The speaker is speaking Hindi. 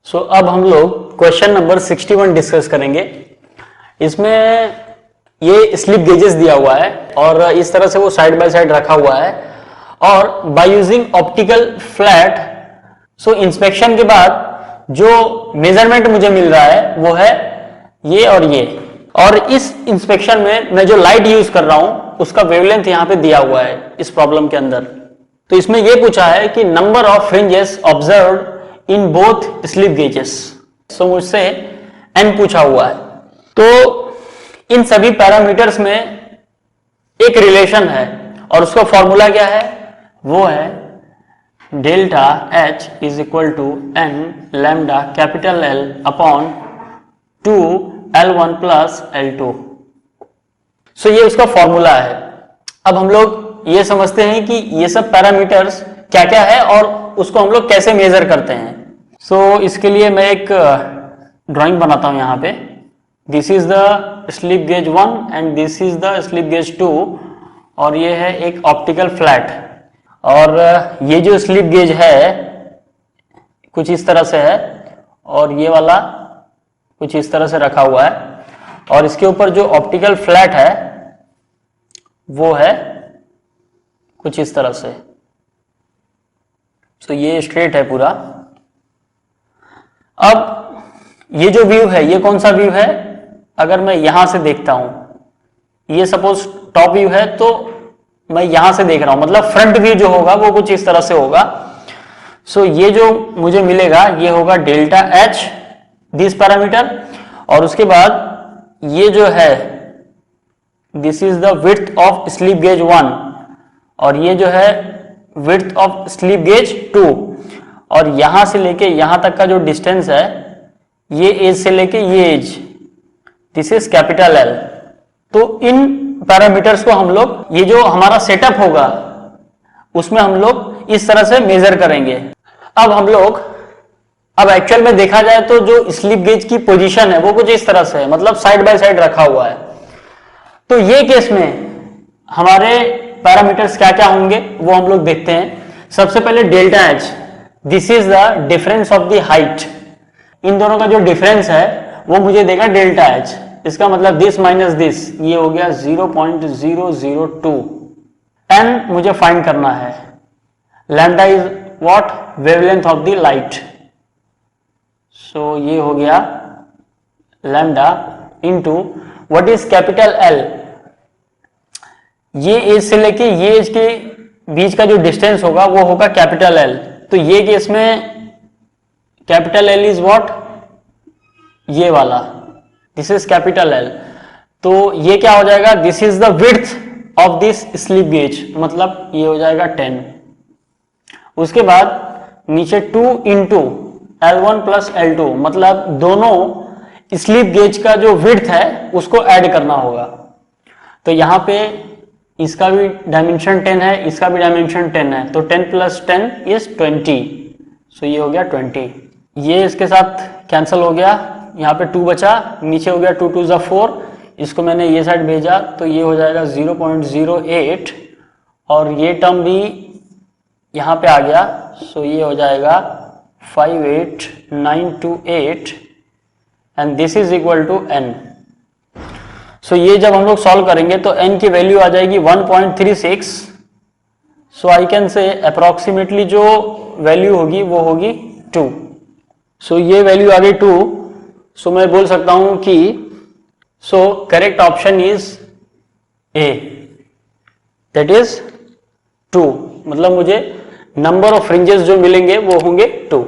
अब हम लोग क्वेश्चन नंबर 61 डिस्कस करेंगे। इसमें ये स्लिप गेजेस दिया हुआ है और इस तरह से वो साइड बाय साइड रखा हुआ है और by using optical flat inspection के बाद जो मेजरमेंट मुझे मिल रहा है वो है ये और इस इंस्पेक्शन में मैं जो लाइट यूज कर रहा हूं उसका वेवलेंथ यहां पे दिया हुआ है इस प्रॉब्लम के अंदर। तो इसमें यह पूछा है कि number of fringes observed in both slip gauges. मुझसे n पूछा हुआ है। तो इन सभी पैरामीटर्स में एक रिलेशन है और उसका फॉर्मूला क्या है, वो है delta H is equal to n lambda capital L upon 2 L1 plus L2। ये उसका फॉर्मूला है। अब हम लोग ये समझते हैं कि ये सब पैरामीटर्स क्या क्या है और उसको हम लोग कैसे मेजर करते हैं। इसके लिए मैं एक ड्राइंग बनाता हूं यहां पे। This is the slip gauge 1 and this is the slip gauge 2 और ये है एक ऑप्टिकल फ्लैट और ये जो स्लिप गेज है कुछ इस तरह से है और ये वाला कुछ इस तरह से रखा हुआ है और इसके ऊपर जो ऑप्टिकल फ्लैट है वो है कुछ इस तरह से। ये स्ट्रेट है पूरा। अब ये जो व्यू है ये कौन सा व्यू है, अगर मैं यहां से देखता हूं, ये सपोज टॉप व्यू है तो मैं यहां से देख रहा हूं, मतलब फ्रंट व्यू जो होगा वो कुछ इस तरह से होगा। ये जो मुझे मिलेगा ये होगा डेल्टा H दिस पैरामीटर और उसके बाद ये जो है this is the width of slip gauge 1 और ये जो है विड्थ ऑफ स्लिप गेज 2 और यहां से लेके यहां तक का जो डिस्टेंस है ये एज से लेके ये edge, this is capital L। तो इन पैरामीटर्स को हम लोग, ये जो हमारा सेटअप होगा उसमें हम लोग इस तरह से मेजर करेंगे। अब एक्चुअल में देखा जाए तो जो स्लिप गेज की पोजीशन है वो कुछ इस तरह से है, मतलब साइड बाय साइड रखा हुआ है। तो ये केस में हमारे पैरामीटर्स क्या क्या होंगे वो हम लोग देखते हैं। सबसे पहले delta H, this is the difference of the height. इन दोनों का जो डिफरेंस है वो मुझे देगा डेल्टा H। इसका मतलब दिस माइनस दिस, ये हो गया 0.002। n मुझे फाइंड करना है। Lambda is what, wavelength of the light. ये हो गया lambda into what is capital L। ये एज से लेके ये एज के बीच का जो डिस्टेंस होगा वो होगा कैपिटल L। तो ये केस में कैपिटल L इज व्हाट, ये वाला, दिस इज कैपिटल L। तो ये क्या हो जाएगा, this is the width of this slip gauge, मतलब ये हो जाएगा 10। उसके बाद नीचे 2 इंटू L1 प्लस L2, मतलब दोनों स्लिप गेज का जो विड्थ है उसको ऐड करना होगा। तो यहां पे इसका भी डायमेंशन 10 है, इसका भी डायमेंशन 10 है, तो 10 प्लस 10 इज 20। ये हो गया 20। ये इसके साथ कैंसिल हो गया, यहाँ पे 2 बचा, नीचे हो गया 2 2 जा 4। इसको मैंने ये साइड भेजा तो ये हो जाएगा 0.08 और ये टर्म भी यहाँ पे आ गया। ये हो जाएगा 58928 and this is equal to n। ये जब हम लोग सॉल्व करेंगे तो n की वैल्यू आ जाएगी 1.36। आई कैन से अप्रोक्सीमेटली जो वैल्यू होगी वो होगी 2। ये वैल्यू आ गई 2। मैं बोल सकता हूं कि correct option is A, that is 2। मतलब मुझे नंबर ऑफ फ्रिंजेस जो मिलेंगे वो होंगे 2।